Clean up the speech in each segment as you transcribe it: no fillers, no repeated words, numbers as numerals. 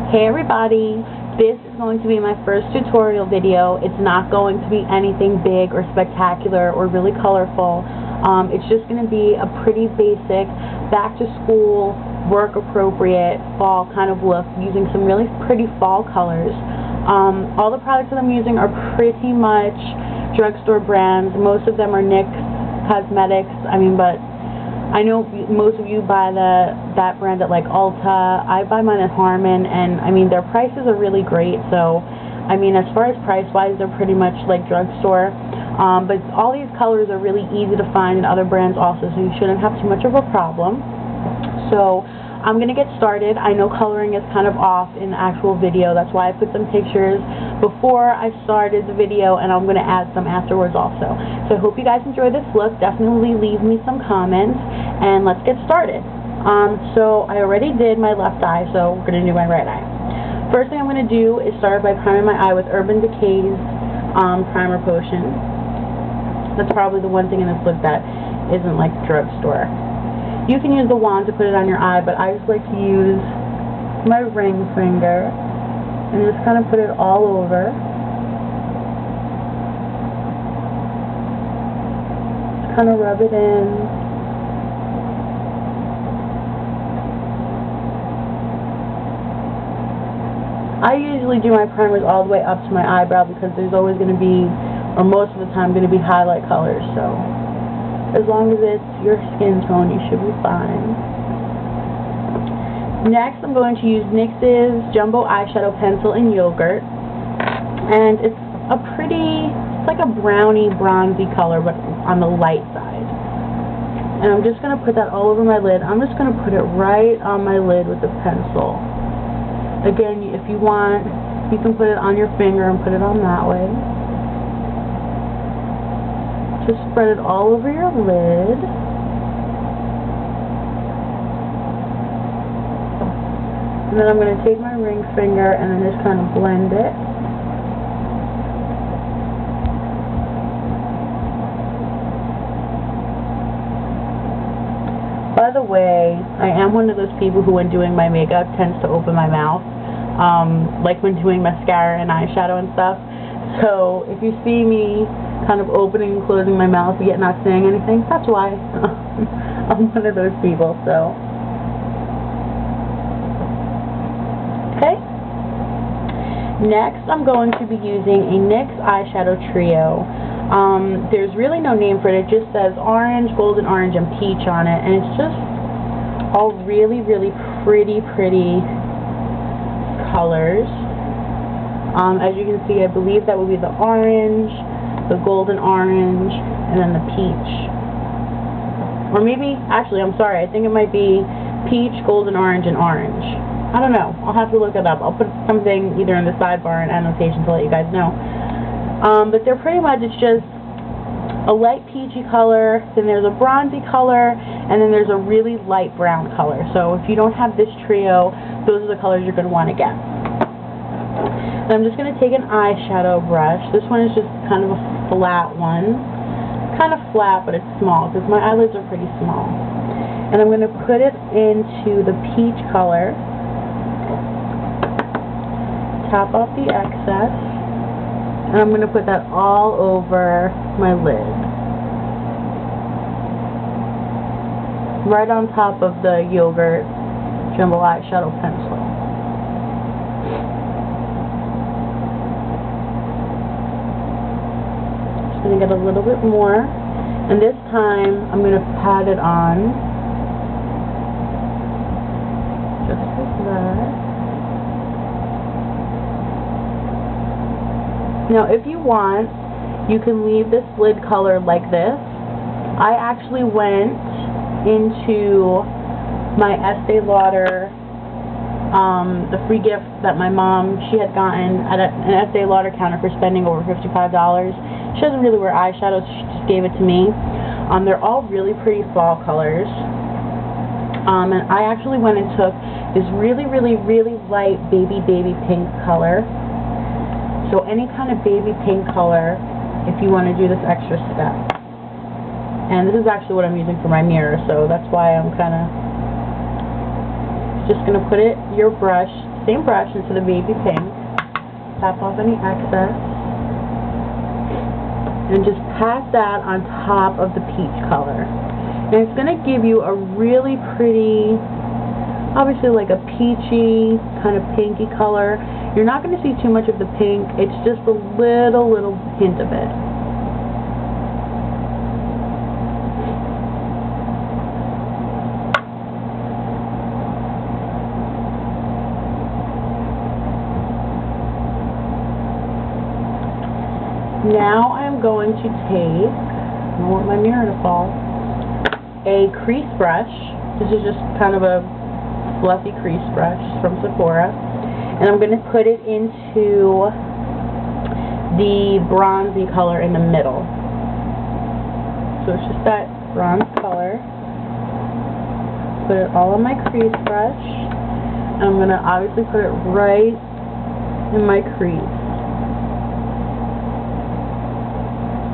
Hey everybody, this is going to be my first tutorial video. It's not going to be anything big or spectacular or really colorful. It's just going to be a pretty basic, back to school, work appropriate fall kind of look using some really pretty fall colors. All the products that I'm using are pretty much drugstore brands. Most of them are NYX Cosmetics. But I know most of you buy that brand at like Ulta. I buy mine at Harmon, and their prices are really great. So as far as price-wise, they're pretty much like drugstore. But all these colors are really easy to find in other brands also, so you shouldn't have too much of a problem. So I'm going to get started. I know coloring is kind of off in the actual video. That's why I put some pictures before I started the video, and I'm going to add some afterwards also. So I hope you guys enjoy this look. Definitely leave me some comments, and let's get started. So I already did my left eye, so we're going to do my right eye. First thing I'm going to do is start by priming my eye with Urban Decay's primer potion. That's probably the one thing in this look that isn't like drugstore. You can use the wand to put it on your eye, but I just like to use my ring finger and just kind of put it all over. Just kind of rub it in. I usually do my primers all the way up to my eyebrow because there's always going to be, or most of the time, going to be highlight colors, so as long as it's your skin tone, you should be fine. Next, I'm going to use NYX's Jumbo Eyeshadow Pencil in Yogurt. And it's like a brownie, bronzy color, but on the light side. And I'm just going to put that all over my lid. I'm just going to put it right on my lid with the pencil. Again, if you want, you can put it on your finger and put it on that way. Just spread it all over your lid. And then I'm going to take my ring finger and then just kind of blend it. By the way, I am one of those people who, when doing my makeup, tends to open my mouth. Like when doing mascara and eyeshadow and stuff. So if you see me kind of opening and closing my mouth yet not saying anything, that's why. I'm one of those people, so. Okay. Next, I'm going to be using a NYX eyeshadow trio. There's really no name for it. It just says orange, golden orange, and peach on it, and it's just all really, really pretty colors. As you can see, I believe that would be the orange, the golden orange, and then the peach. Or maybe, actually, I'm sorry, I think it might be peach, golden orange, and orange. I don't know. I'll have to look it up. I'll put something either in the sidebar and annotation to let you guys know. But they're pretty much, it's just a light peachy color, then there's a bronzy color, and then there's a really light brown color. So if you don't have this trio, those are the colors you're going to want to get. And I'm just going to take an eyeshadow brush. This one is just kind of a flat one. Kind of flat, but it's small because my eyelids are pretty small. And I'm going to put it into the peach color. Tap off the excess. And I'm going to put that all over my lid. Right on top of the Yogurt Jumbo Eyeshadow Pencil. Just going to get a little bit more. And this time, I'm going to pat it on. Just like that. Now, if you want, you can leave this lid color like this. I actually went into my Estee Lauder, the free gift that my mom, she had gotten at an Estee Lauder counter for spending over $55. She doesn't really wear eyeshadows, so she just gave it to me. They're all really pretty fall colors. And I actually went and took this really light baby pink color. So any kind of baby pink color if you want to do this extra step. And this is actually what I'm using for my mirror, so that's why I'm kind of just going to put your brush same brush into the baby pink, tap off any excess, and just pat that on top of the peach color. And it's going to give you a really pretty, obviously like a peachy, kind of pinky color. You're not going to see too much of the pink, it's just a little hint of it. Now I'm going to take, I don't want my mirror to fall, a crease brush. This is just kind of a fluffy crease brush from Sephora. And I'm going to put it into the bronzy color in the middle. So it's just that bronze color. Put it all on my crease brush. And I'm going to obviously put it right in my crease.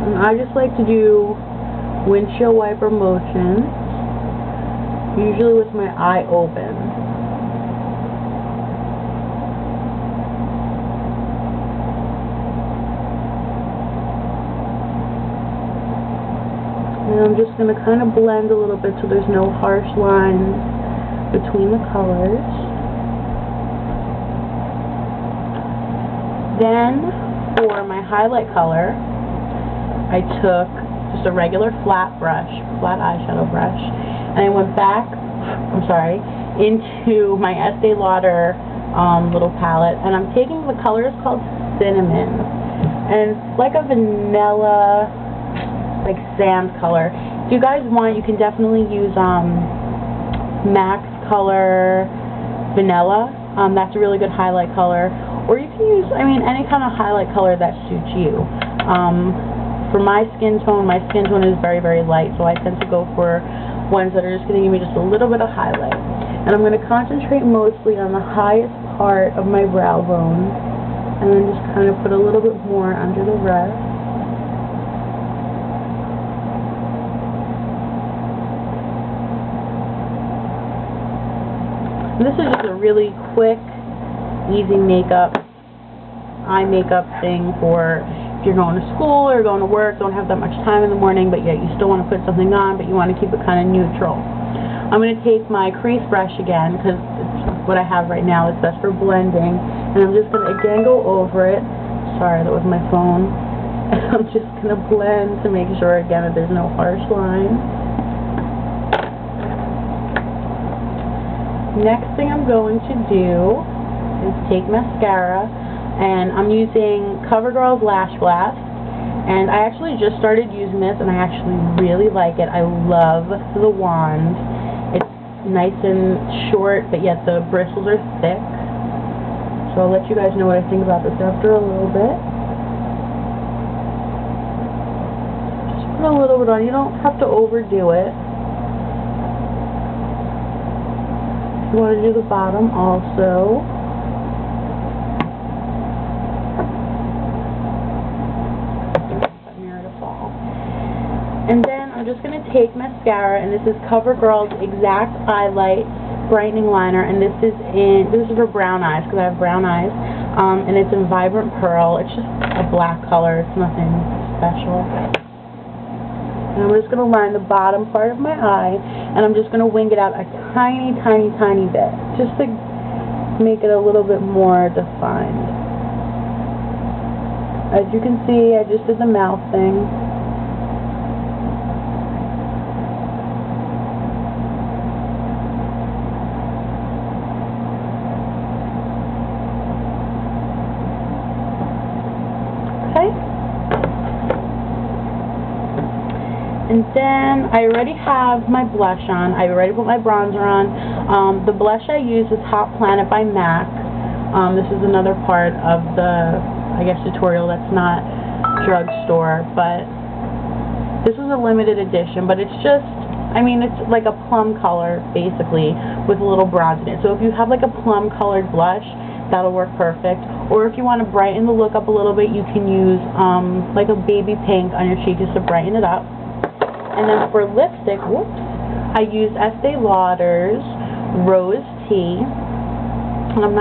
And I just like to do windshield wiper motions, usually with my eye open. And I'm just going to kind of blend a little bit so there's no harsh lines between the colors. Then, for my highlight color, I took just a regular flat eyeshadow brush, and I went back, into my Estee Lauder little palette, and I'm taking the color is called Cinnamon, and it's like a vanilla, like sand color. If you guys want, you can definitely use MAC's color Vanilla. That's a really good highlight color, or you can use, any kind of highlight color that suits you. For my skin tone is very light, so I tend to go for ones that are just going to give me just a little bit of highlight. And I'm going to concentrate mostly on the highest part of my brow bone, and then just kind of put a little bit more under the rest. And this is just a really quick, easy eye makeup thing for if you're going to school or going to work, don't have that much time in the morning, but yet you still want to put something on, but you want to keep it kind of neutral. I'm going to take my crease brush again, because it's what I have right now. It's best for blending. And I'm just going to again go over it. Sorry, that was my phone. And I'm just going to blend to make sure, again, that there's no harsh lines. Next thing I'm going to do is take mascara. And I'm using CoverGirl's Lash Blast, and I actually just started using this, and I actually really like it. I love the wand. It's nice and short, but yet the bristles are thick. So I'll let you guys know what I think about this after a little bit. Just put a little bit on. You don't have to overdo it. You want to do the bottom also. And then I'm just going to take mascara, and this is CoverGirl's Exact Eyelight Brightening Liner, and this is for brown eyes, because I have brown eyes, and it's in Vibrant Pearl. It's just a black color, it's nothing special. And I'm just going to line the bottom part of my eye, and I'm just going to wing it out a tiny bit, just to make it a little bit more defined. As you can see, I just did the mouth thing. And then I already have my blush on. I already put my bronzer on. The blush I use is Hot Planet by MAC. This is another part of the, tutorial that's not drugstore, but this is a limited edition, but it's just, it's like a plum color, basically, with a little bronze in it. So if you have like a plum colored blush, that'll work perfect. Or if you want to brighten the look up a little bit, you can use like a baby pink on your cheek just to brighten it up. And then for lipstick, I use Estee Lauder's Rose Tea. And I'm not